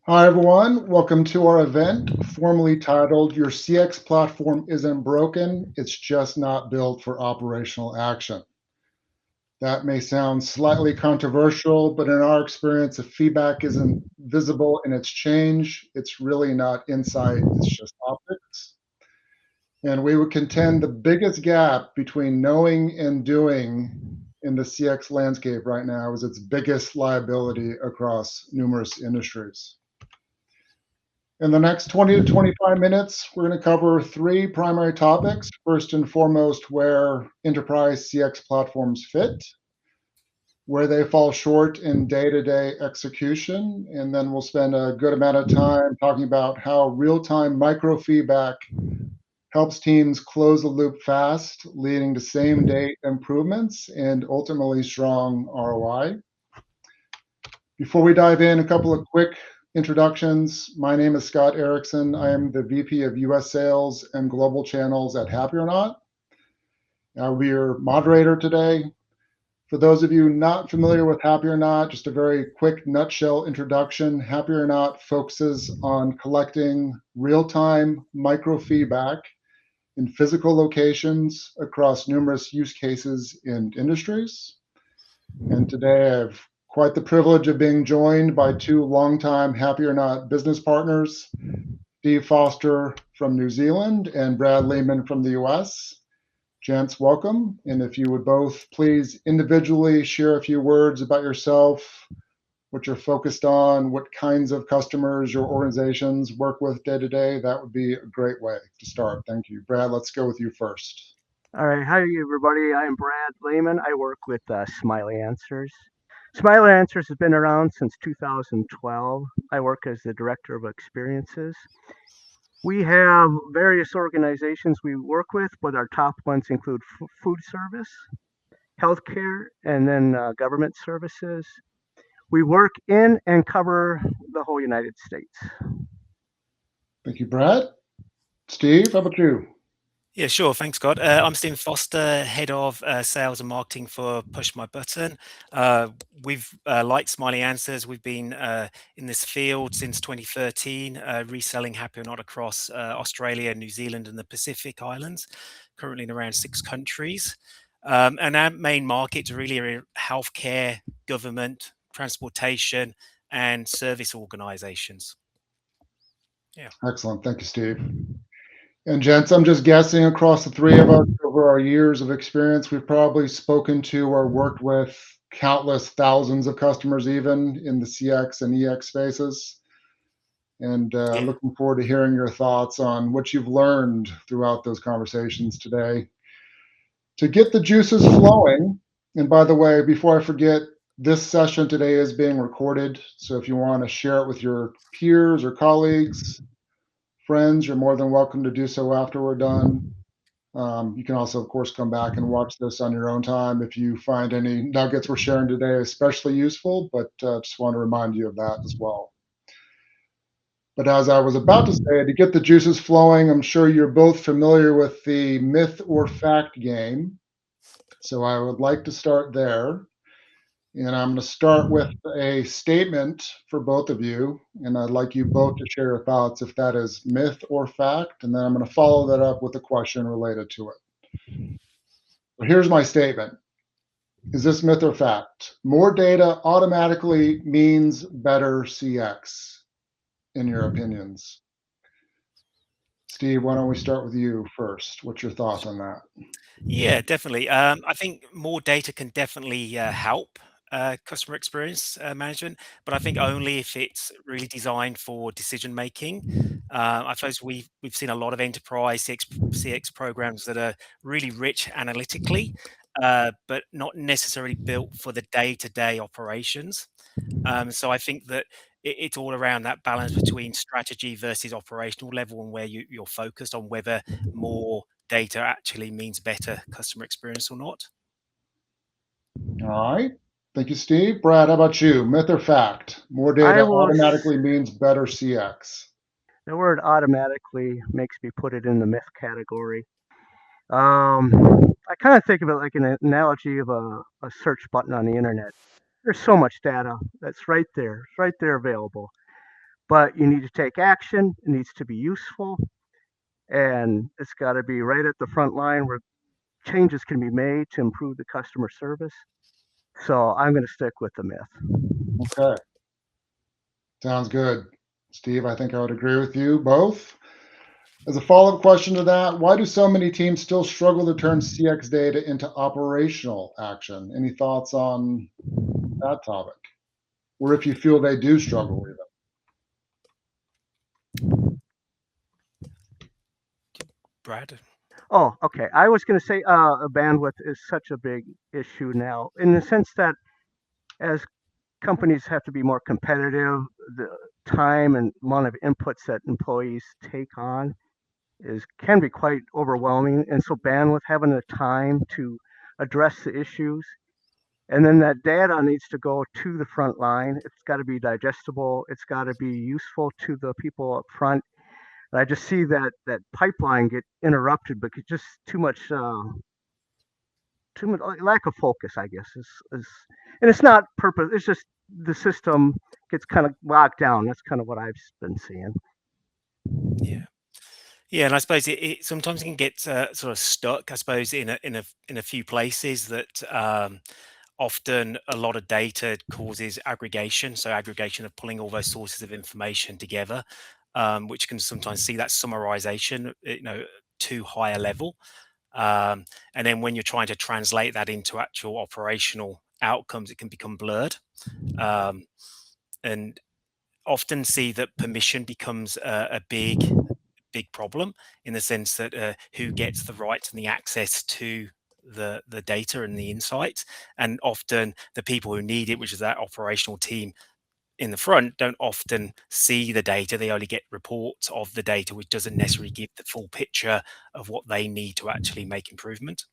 Hi, everyone. Welcome to our event, formerly titled Your CX Platform Isn't Broken, It's Just Not Built for Operational Action. That may sound slightly controversial, but in our experience, if feedback isn't visible in its change, it's really not insight, it's just optics. And we would contend the biggest gap between knowing and doing in the CX landscape right now is its biggest liability across numerous industries. In the next 20 to 25 minutes, we're going to cover three primary topics. First and foremost, where enterprise CX platforms fit, where they fall short in day-to-day execution, and then we'll spend a good amount of time talking about how real-time microfeedback helps teams close the loop fast, leading to same-day improvements and ultimately strong ROI. Before we dive in, a couple of quick introductions. My name is Scott Erickson. I am the VP of US Sales and Global Channels at HappyOrNot. I'll be your moderator today. For those of you not familiar with HappyOrNot, just a very quick nutshell introduction. HappyOrNot focuses on collecting real-time microfeedback in physical locations across numerous use cases and industries. And today I have quite the privilege of being joined by two longtime HappyOrNot business partners, Steve Foster from New Zealand and Brad Lehman from the US. Gents, welcome. And if you would both please individually share a few words about yourself, what you're focused on, what kinds of customers your organizations work with day to day, that would be a great way to start. Thank you. Brad, let's go with you first. All right, hi everybody. I am Brad Lehman. I work with SmileyAnswers. SmileyAnswers has been around since 2012. I work as the director of experiences. We have various organizations we work with, but our top ones include food service, healthcare, and then government services. We work in and cover the whole United States. Thank you, Brad. Steve, how about you? Yeah, sure. Thanks, Scott. I'm Stephen Foster, Head of Sales and Marketing for Push My Button. Like SmileyAnswers, we've been in this field since 2013, reselling HappyOrNot across Australia, New Zealand, and the Pacific Islands, currently in around 6 countries. And our main markets really are healthcare, government, transportation, and service organizations. Yeah. Excellent. Thank you, Steve. And gents, I'm just guessing across the three of us over our years of experience, we've probably spoken to or worked with countless thousands of customers, even in the CX and EX spaces. And looking forward to hearing your thoughts on what you've learned throughout those conversations today. To get the juices flowing, and by the way, before I forget, this session today is being recorded. So if you want to share it with your peers or colleagues, friends, you're more than welcome to do so after we're done. You can also, of course, come back and watch this on your own time if you find any nuggets we're sharing today especially useful, but just want to remind you of that as well. But as I was about to say, to get the juices flowing, I'm sure you're both familiar with the myth or fact game. So I would like to start there. And I'm going to start with a statement for both of you. And I'd like you both to share your thoughts if that is myth or fact. And then I'm going to follow that up with a question related to it. So here's my statement. Is this myth or fact? More data automatically means better CX, in your opinions? Steve, why don't we start with you first? What's your thoughts on that? Yeah, definitely. I think more data can definitely help customer experience management, but I think only if it's really designed for decision making. I suppose we've seen a lot of enterprise CX programs that are really rich analytically, but not necessarily built for the day-to-day operations. So I think that it's all around that balance between strategy versus operational level, and where you're focused on whether more data actually means better customer experience or not. All right. Thank you, Steve. Brad, how about you? Myth or fact? More data automatically means better CX. The word automatically makes me put it in the myth category. I kind of think of it like an analogy of a search button on the internet. There's so much data that's right there. It's right there available. but you need to take action. It needs to be useful, and it's got to be right at the front line where changes can be made to improve the customer service. So I'm going to stick with the myth. Okay. Sounds good. Steve, I think I would agree with you both. As a follow-up question to that, why do so many teams still struggle to turn CX data into operational action? Any thoughts on that topic? Or if you feel they do struggle with it? Brad? Oh, okay. I was going to say bandwidth is such a big issue now in the sense that as companies have to be more competitive, the time and amount of inputs that employees take on can be quite overwhelming. And so bandwidth, having the time to address the issues, and then that data needs to go to the front line. It's got to be digestible. It's got to be useful to the people up front. And I just see that pipeline get interrupted because just too much lack of focus, I guess, is and it's not purpose. It's just the system gets kind of locked down. That's kind of what I've been seeing. Yeah. Yeah, and I suppose it sometimes can get sort of stuck. I suppose in a few places that often a lot of data causes aggregation. So aggregation of pulling all those sources of information together, which can sometimes see that summarization, too high a level. And then when you're trying to translate that into actual operational outcomes, it can become blurred. And often see that permission becomes a big problem in the sense that who gets the rights and the access to the data and the insights, and often the people who need it, which is that operational team in the front, don't often see the data. They only get reports of the data, which doesn't necessarily give the full picture of what they need to actually make improvement.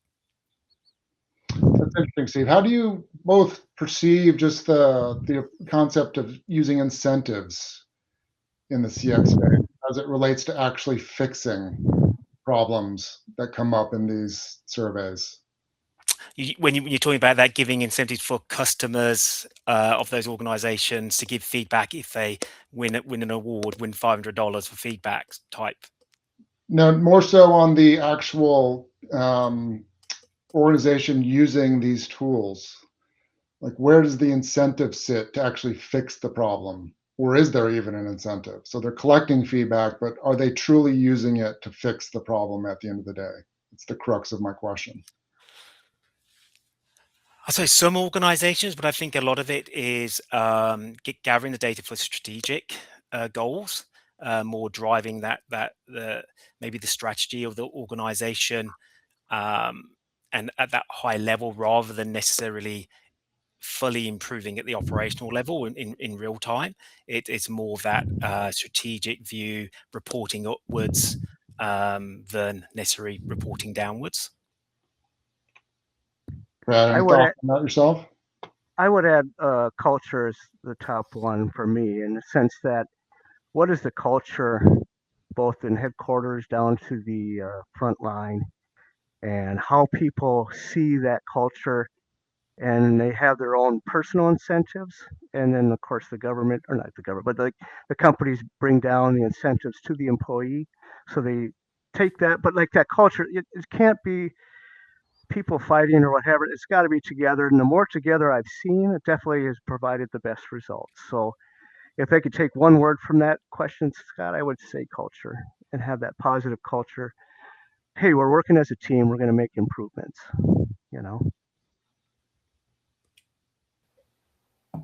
That's interesting, Steve. How do you both perceive just the concept of using incentives in the CX space as it relates to actually fixing problems that come up in these surveys? When you're talking about that, giving incentives for customers of those organizations to give feedback if they win an award, win $500 for feedback type. No, more so on the actual organization using these tools. Like, where does the incentive sit to actually fix the problem? Or is there even an incentive? So they're collecting feedback, but are they truly using it to fix the problem at the end of the day? It's the crux of my question. I'd say some organizations, but I think a lot of it is gathering the data for strategic goals, more driving maybe the strategy of the organization, and at that high level, rather than necessarily fully improving at the operational level in real time. It's more of that strategic view, reporting upwards than necessarily reporting downwards. Brad, any thoughts on that yourself? I would add culture is the top one for me, in the sense that what is the culture, both in headquarters down to the front line, and how people see that culture, and they have their own personal incentives, and then of course the government, or not the government, but the companies bring down the incentives to the employee, so they take that. But like that culture, it can't be people fighting or whatever. It's got to be together, and the more together I've seen, it definitely has provided the best results. So if I could take one word from that question, Scott, I would say culture, and have that positive culture. Hey, we're working as a team, we're going to make improvements, you know.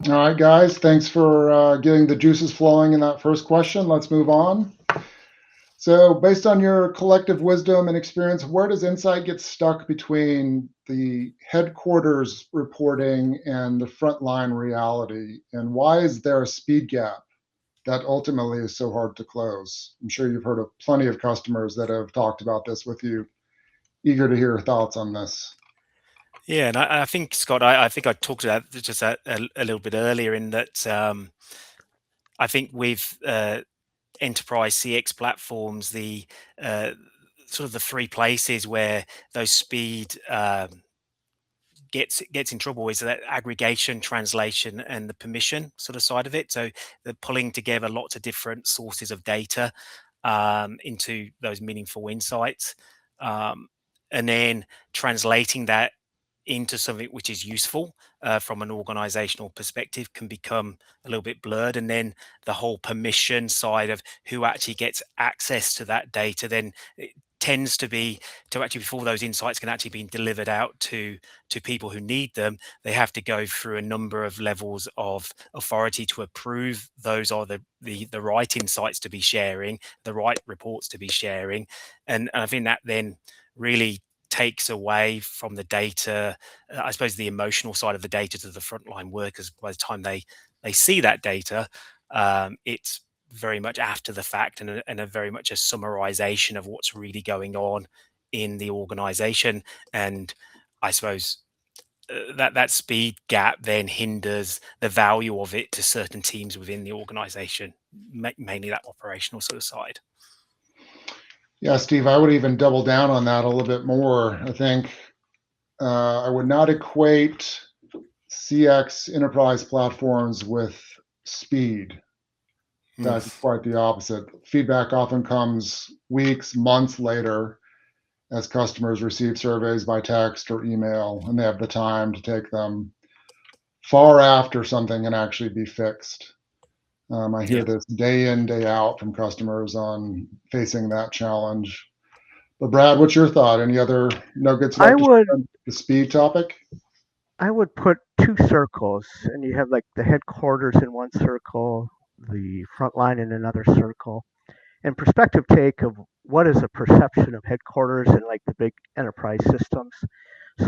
All right, guys, thanks for getting the juices flowing in that first question. Let's move on. So based on your collective wisdom and experience, where does insight get stuck between the headquarters reporting and the frontline reality? And why is there a speed gap that ultimately is so hard to close? I'm sure you've heard of plenty of customers that have talked about this with you. Eager to hear your thoughts on this. Yeah, and I think, Scott, I think I talked about just a little bit earlier in that I think with enterprise CX platforms, the sort of the three places where those speed gets in trouble is that aggregation, translation, and the permission sort of side of it. So the pulling together lots of different sources of data into those meaningful insights, and then translating that into something which is useful from an organizational perspective can become a little bit blurred. And then the whole permission side of who actually gets access to that data then it tends to be to actually, before those insights can actually be delivered out to people who need them, they have to go through a number of levels of authority to approve those are the right insights to be sharing, the right reports to be sharing. And I think that then really takes away from the data, I suppose, the emotional side of the data to the frontline workers. By the time they see that data, it's very much after the fact and a very much a summarization of what's really going on in the organization. And I suppose that speed gap then hinders the value of it to certain teams within the organization, mainly that operational sort of side. Yeah, Steve, I would even double down on that a little bit more. I think I would not equate CX enterprise platforms with speed. In fact, it's quite the opposite. Feedback often comes weeks, months later as customers receive surveys by text or email, and they have the time to take them far after something can actually be fixed. I hear this day in, day out from customers on facing that challenge. But Brad, what's your thought? Any other nuggets like to share on the speed topic? I would put two circles, and you have like the headquarters in one circle, the front line in another circle, and perspective take of what is a perception of headquarters and like the big enterprise systems.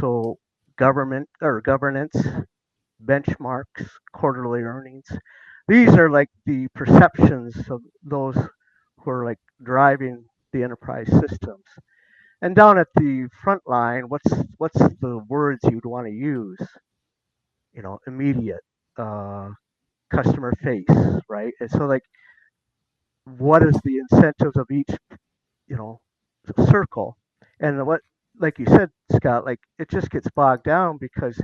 So government or governance, benchmarks, quarterly earnings. These are like the perceptions of those who are like driving the enterprise systems. And down at the front line, what's the words you'd want to use? You know, immediate, customer face, right? And so like, what is the incentives of each, you know, circle? And what, like you said, Scott, like it just gets bogged down because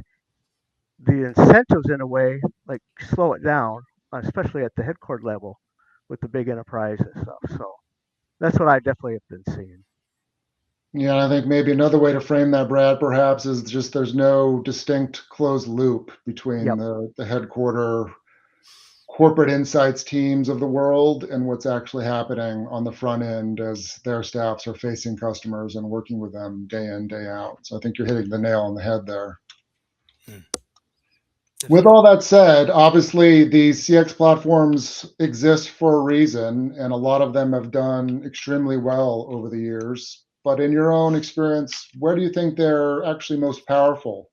the incentives in a way like slow it down, especially at the headquarters level with the big enterprise and stuff. So that's what I definitely have been seeing. Yeah, I think maybe another way to frame that, Brad, perhaps, is just there's no distinct closed loop between the headquarter corporate insights teams of the world and what's actually happening on the front end as their staffs are facing customers and working with them day in, day out. So I think you're hitting the nail on the head there. With all that said, obviously these CX platforms exist for a reason, and a lot of them have done extremely well over the years. But in your own experience, where do you think they're actually most powerful?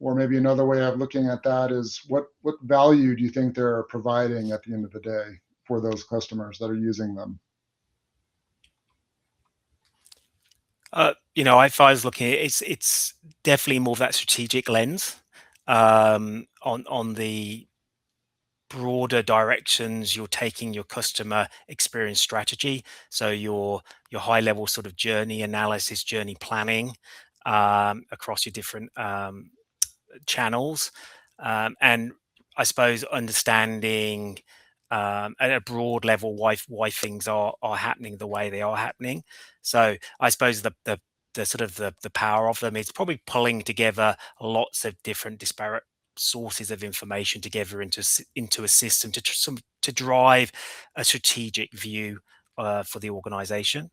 Or maybe another way of looking at that is what value do you think they're providing at the end of the day for those customers that are using them? You know, if I was looking at it, it's definitely more of that strategic lens on the broader directions you're taking your customer experience strategy. So your high level sort of journey analysis, journey planning across your different channels, and I suppose understanding at a broad level why things are happening the way they are happening. So I suppose the sort of the power of them is probably pulling together lots of different disparate sources of information together into a system to drive a strategic view for the organization.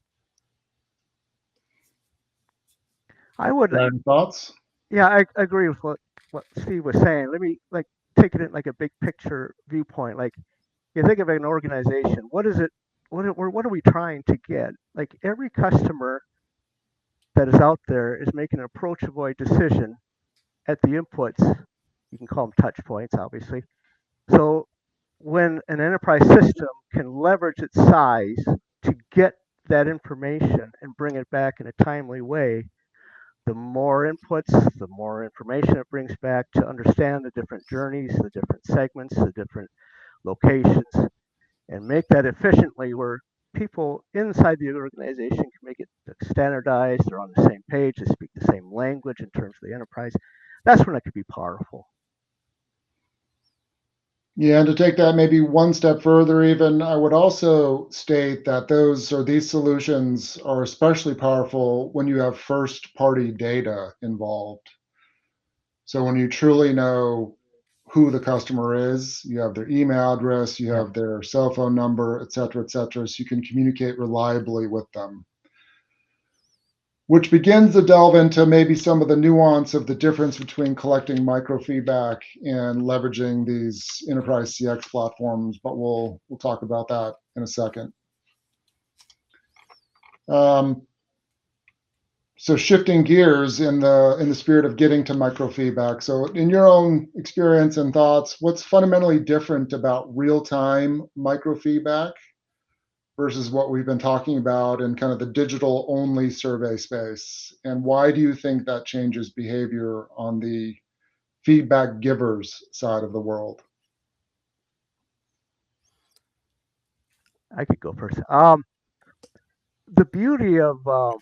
I would. Thoughts? Yeah, I agree with what Steve was saying. Let me like take it in like a big picture viewpoint. Like you think of an organization, what is it? What are we trying to get? Like every customer that is out there is making an approach avoid decision at the inputs. You can call them touch points, obviously. So when an enterprise system can leverage its size to get that information and bring it back in a timely way, the more inputs, the more information it brings back to understand the different journeys, the different segments, the different locations, and make that efficiently where people inside the organization can make it standardized, they're on the same page, they speak the same language in terms of the enterprise. that's when it could be powerful. Yeah, and to take that maybe one step further, even, I would also state that these solutions are especially powerful when you have first-party data involved. So when you truly know who the customer is, you have their email address, you have their cell phone number, et cetera, so you can communicate reliably with them. Which begins to delve into maybe some of the nuance of the difference between collecting microfeedback and leveraging these enterprise CX platforms, but we'll talk about that in a second. So shifting gears in the spirit of getting to microfeedback. So in your own experience and thoughts, what's fundamentally different about real-time microfeedback versus what we've been talking about in kind of the digital only survey space? And why do you think that changes behavior on the feedback givers side of the world? I could go first. The beauty of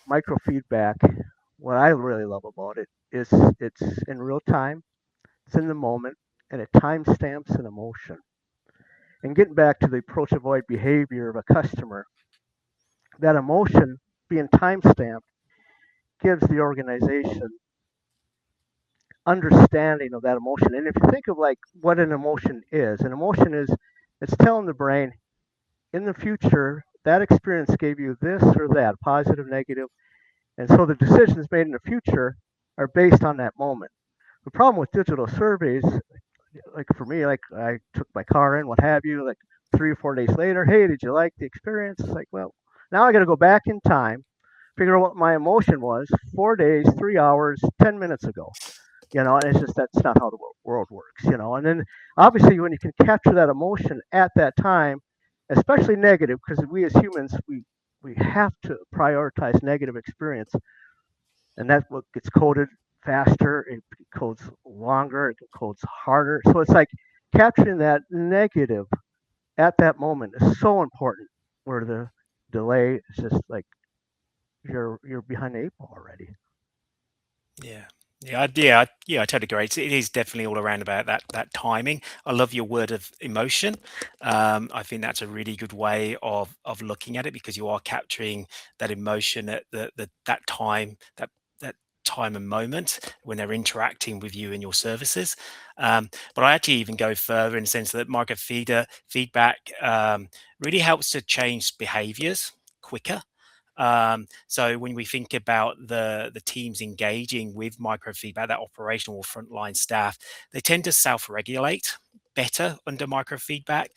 microfeedback, what I really love about it is it's in real time, it's in the moment, and it timestamps an emotion. And getting back to the approach avoid behavior of a customer, that emotion being timestamped gives the organization understanding of that emotion. And if you think of like what an emotion is it's telling the brain in the future that experience gave you this or that, positive, negative. And so the decisions made in the future are based on that moment. The problem with digital surveys, like for me, like I took my car in, what have you, like 3 or 4 days later, hey, did you like the experience? It's like, well, now I got to go back in time, figure out what my emotion was 4 days, 3 hours, 10 minutes ago. And it's just that's not how the world works. And then obviously when you can capture that emotion at that time, especially negative, because we as humans we have to prioritize negative experience, and that's what gets coded faster, it codes longer, it codes harder. So it's like capturing that negative at that moment is so important, where the delay is just like you're behind the 8 ball already. Yeah, I totally agree. It is definitely all around about that timing. I love your word of emotion. I think that's a really good way of looking at it, because you are capturing that emotion at that time, that time and moment when they're interacting with you and your services. But I actually even go further in the sense that feedback really helps to change behaviors quicker. So when we think about the teams engaging with microfeedback, that operational or frontline staff, they tend to self-regulate better under microfeedback.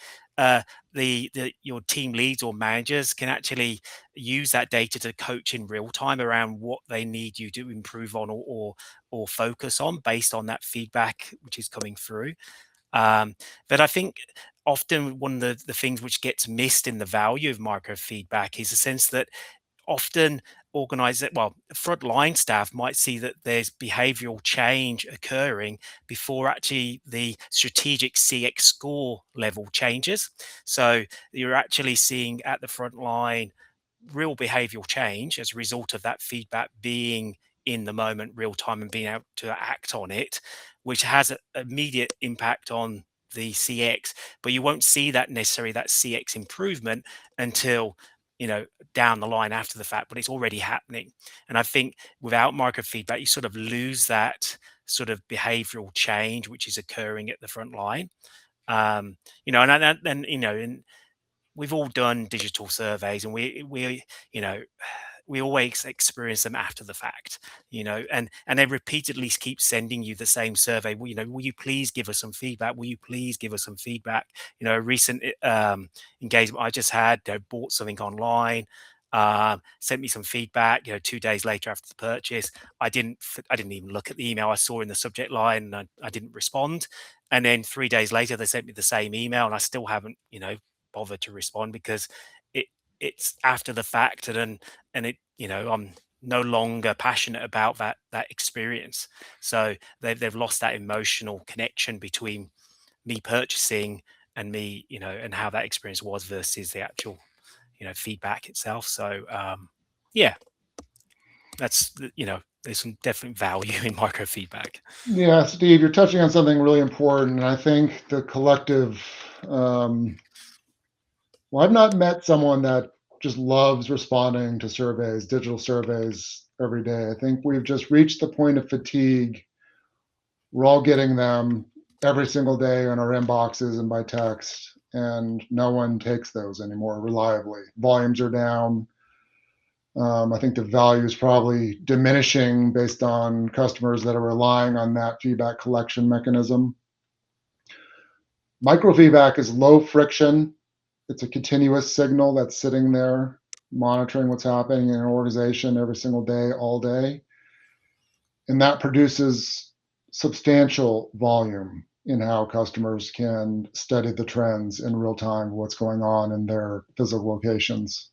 Your team leads or managers can actually use that data to coach in real time around what they need you to improve on or focus on based on that feedback which is coming through. But I think often one of the things which gets missed in the value of microfeedback is the sense that often frontline staff might see that there's behavioral change occurring before actually the strategic CX score level changes. So you're actually seeing at the front line real behavioral change as a result of that feedback being in the moment, real time, and being able to act on it, which has an immediate impact on the CX. But you won't see that necessarily, that CX improvement, until down the line after the fact, but it's already happening. And I think without microfeedback, you sort of lose that sort of behavioral change which is occurring at the front line. And we've all done digital surveys, and you know we always experience them after the fact, and they repeatedly keep sending you the same survey. Will you please give us some feedback? Will you please give us some feedback? A recent engagement I just had, they bought something online, sent me some feedback. 2 days later after the purchase, I didn't even look at the email I saw in the subject line, and I didn't respond. And then 3 days later, they sent me the same email, and I still haven't bothered to respond, because it's after the fact, and I'm no longer passionate about that experience. So they've lost that emotional connection between me purchasing and me, and how that experience was versus the actual feedback itself. So yeah, that's there's some definite value in microfeedback. Yeah, Steve, you're touching on something really important. And I think the collective, well, I've not met someone that just loves responding to surveys, digital surveys every day. I think we've just reached the point of fatigue. We're all getting them every single day in our inboxes and by text, and no one takes those anymore reliably. Volumes are down. I think the value is probably diminishing based on customers that are relying on that feedback collection mechanism. Microfeedback is low friction. It's a continuous signal that's sitting there monitoring what's happening in an organization every single day, all day. And that produces substantial volume in how customers can study the trends in real time, what's going on in their physical locations.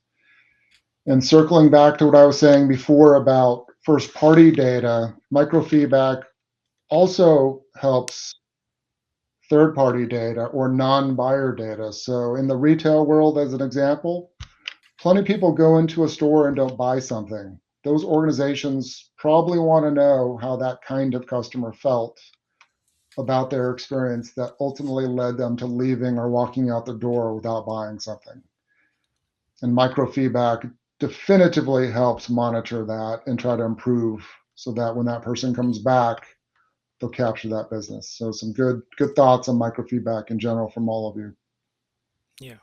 And circling back to what I was saying before about first party data, microfeedback also helps third party data or non buyer data. So, in the retail world, as an example, plenty of people go into a store and don't buy something. Those organizations probably want to know how that kind of customer felt about their experience that ultimately led them to leaving or walking out the door without buying something. And microfeedback definitively helps monitor that and try to improve so that when that person comes back, they'll capture that business. So some good thoughts on microfeedback in general from all of you. Yeah.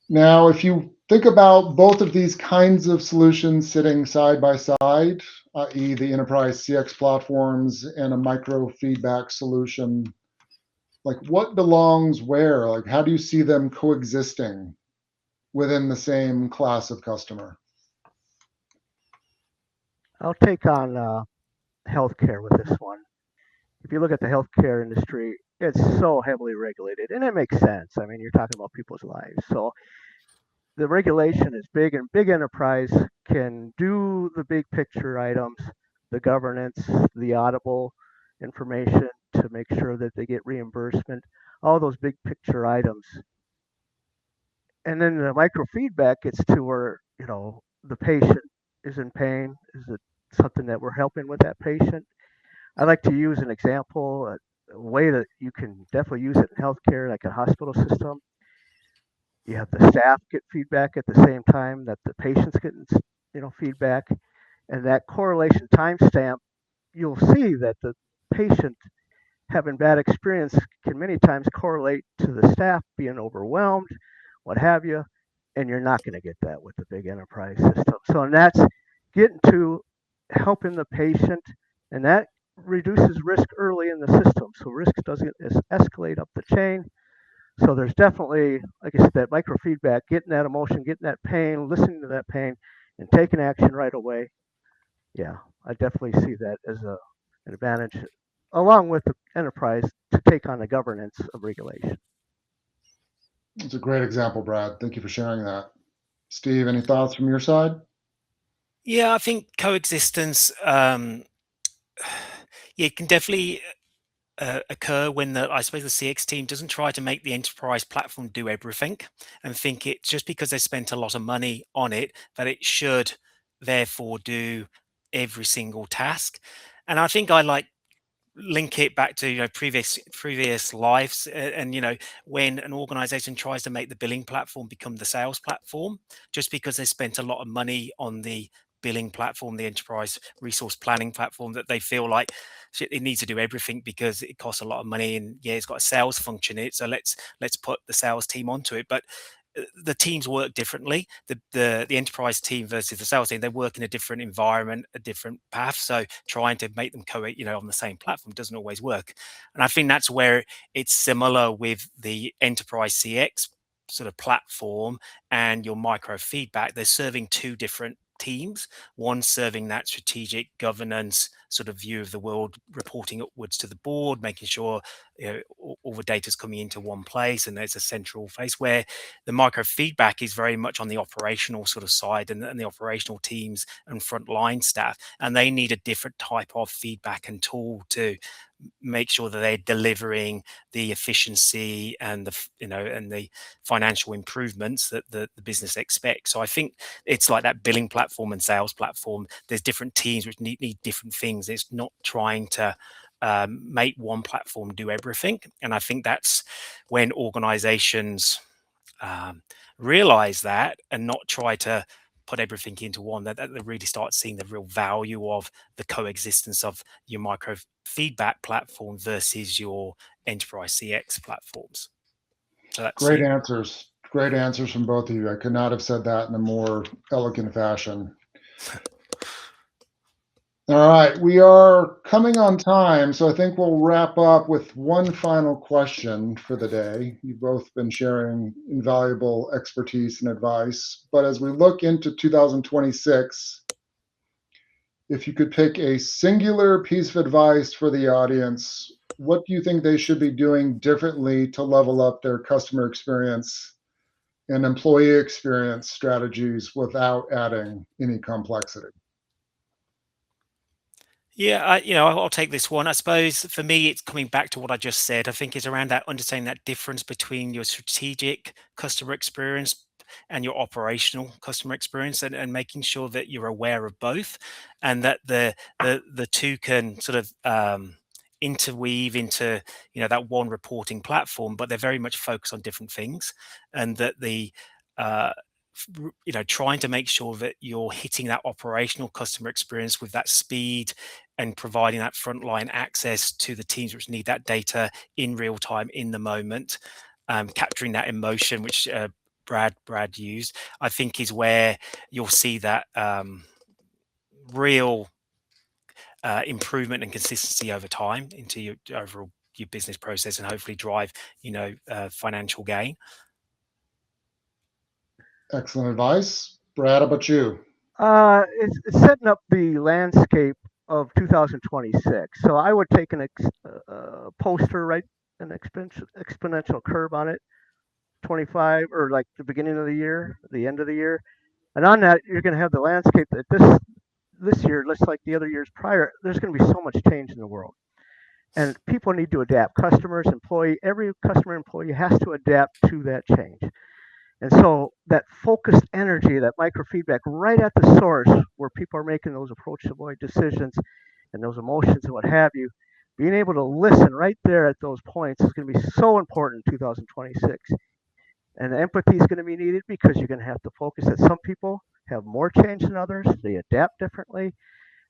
Now, if you think about both of these kinds of solutions sitting side by side, i.e. the enterprise CX platforms and a microfeedback solution, like what belongs where? Like how do you see them coexisting within the same class of customer? I'll take on healthcare with this one. If you look at the healthcare industry, it's so heavily regulated, and it makes sense. I mean, you're talking about people's lives. So the regulation is big, and big enterprise can do the big picture items, the governance, the audible information to make sure that they get reimbursement, all those big picture items. And then the microfeedback gets to where, the patient is in pain. Is it something that we're helping with that patient? I like to use an example, a way that you can definitely use it in healthcare, like a hospital system. You have the staff get feedback at the same time that the patient's getting, feedback, and that correlation timestamp. You'll see that the patient having bad experience can many times correlate to the staff being overwhelmed, what have you, and you're not going to get that with the big enterprise system. So, and that's getting to helping the patient, and that reduces risk early in the system. So risk doesn't escalate up the chain. So there's definitely, like I said, that microfeedback, getting that emotion, getting that pain, listening to that pain, and taking action right away. Yeah, I definitely see that as an advantage, along with the enterprise to take on the governance of regulation. It's a great example, Brad. Thank you for sharing that. Steve, any thoughts from your side? Yeah, I think coexistence, yeah, it can definitely occur when I suppose the CX team doesn't try to make the enterprise platform do everything and think it just because they spent a lot of money on it that it should therefore do every single task. And I think I like link it back to previous lives, and when an organization tries to make the billing platform become the sales platform just because they spent a lot of money on the billing platform, the enterprise resource planning platform, that they feel like shit, it needs to do everything because it costs a lot of money, and yeah, it's got a sales function in it, so let's put the sales team onto it. But the teams work differently. The enterprise team versus the sales team, they work in a different environment, a different path. So trying to make them on the same platform doesn't always work. And I think that's where it's similar with the enterprise CX sort of platform and your micro feedback. They're serving two different teams. One serving that strategic governance sort of view of the world, reporting upwards to the board, making sure all the data is coming into one place and there's a central place, where the micro feedback is very much on the operational sort of side, and the operational teams and frontline staff, and they need a different type of feedback and tool to make sure that they're delivering the efficiency and the financial improvements that the business expects. So I think it's like that billing platform and sales platform. There's different teams which need different things. It's not trying to make one platform do everything. And I think that's when organizations realize that and not try to put everything into one, that they really start seeing the real value of the coexistence of your micro feedback platform versus your enterprise CX platforms. So that's Great answers. Great answers from both of you. I could not have said that in a more elegant fashion. All right, we are coming on time, so I think we'll wrap up with one final question for the day. You've both been sharing invaluable expertise and advice, but as we look into 2026, if you could pick a singular piece of advice for the audience, what do you think they should be doing differently to level up their customer experience and employee experience strategies without adding any complexity? Yeah, I'll take this one. I suppose for me, it's coming back to what I just said. I think it's around that understanding that difference between your strategic customer experience and your operational customer experience, and making sure that you're aware of both, and that the two can sort of interweave into that one reporting platform, but they're very much focused on different things, and that uh, trying to make sure that you're hitting that operational customer experience with that speed and providing that frontline access to the teams which need that data in real time, in the moment, capturing that emotion, which Brad used, I think is where you'll see that real improvement and consistency over time into your overall your business process, and hopefully drive financial gain. Excellent advice. Brad, how about you? It's setting up the landscape of 2026. So I would take an poster, right, an exponential curve on it, 25, or like the beginning of the year, the end of the year, and on that you're going to have the landscape that this year, just like the other years prior, there's going to be so much change in the world, and people need to adapt. Customers, employee, every customer employee has to adapt to that change. And so that focused energy, that microfeedback right at the source where people are making those approach to avoid decisions and those emotions and what have you, being able to listen right there at those points is going to be so important in 2026. And empathy is going to be needed because you're going to have to focus that some people have more change than others. They adapt differently,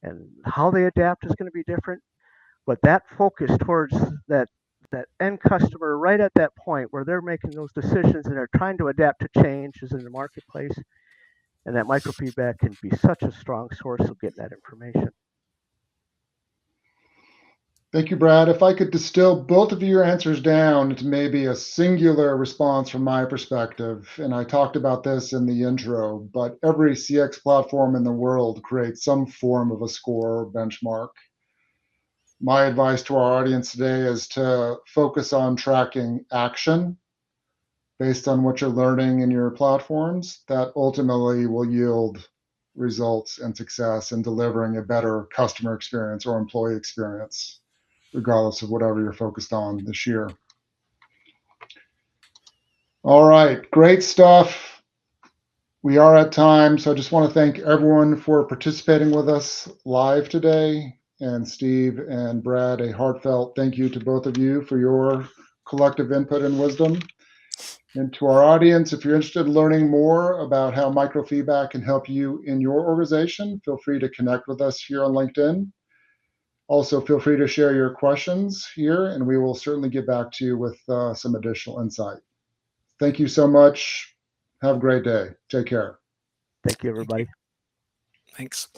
and how they adapt is going to be different. But that focus towards that end customer right at that point where they're making those decisions and they're trying to adapt to changes in the marketplace, and that microfeedback can be such a strong source of getting that information. Thank you, Brad. If I could distill both of your answers down into maybe a singular response from my perspective, and I talked about this in the intro, but every CX platform in the world creates some form of a score or benchmark. My advice to our audience today is to focus on tracking action based on what you're learning in your platforms. That ultimately will yield results and success in delivering a better customer experience or employee experience, regardless of whatever you're focused on this year. All right, great stuff. We are at time, so I just want to thank everyone for participating with us live today. And Steve and Brad, a heartfelt thank you to both of you for your collective input and wisdom. And to our audience, if you're interested in learning more about how microfeedback can help you in your organization, feel free to connect with us here on LinkedIn. Also, feel free to share your questions here, and we will certainly get back to you with some additional insight. Thank you so much. Have a great day. Take care. Thank you, everybody. Thanks.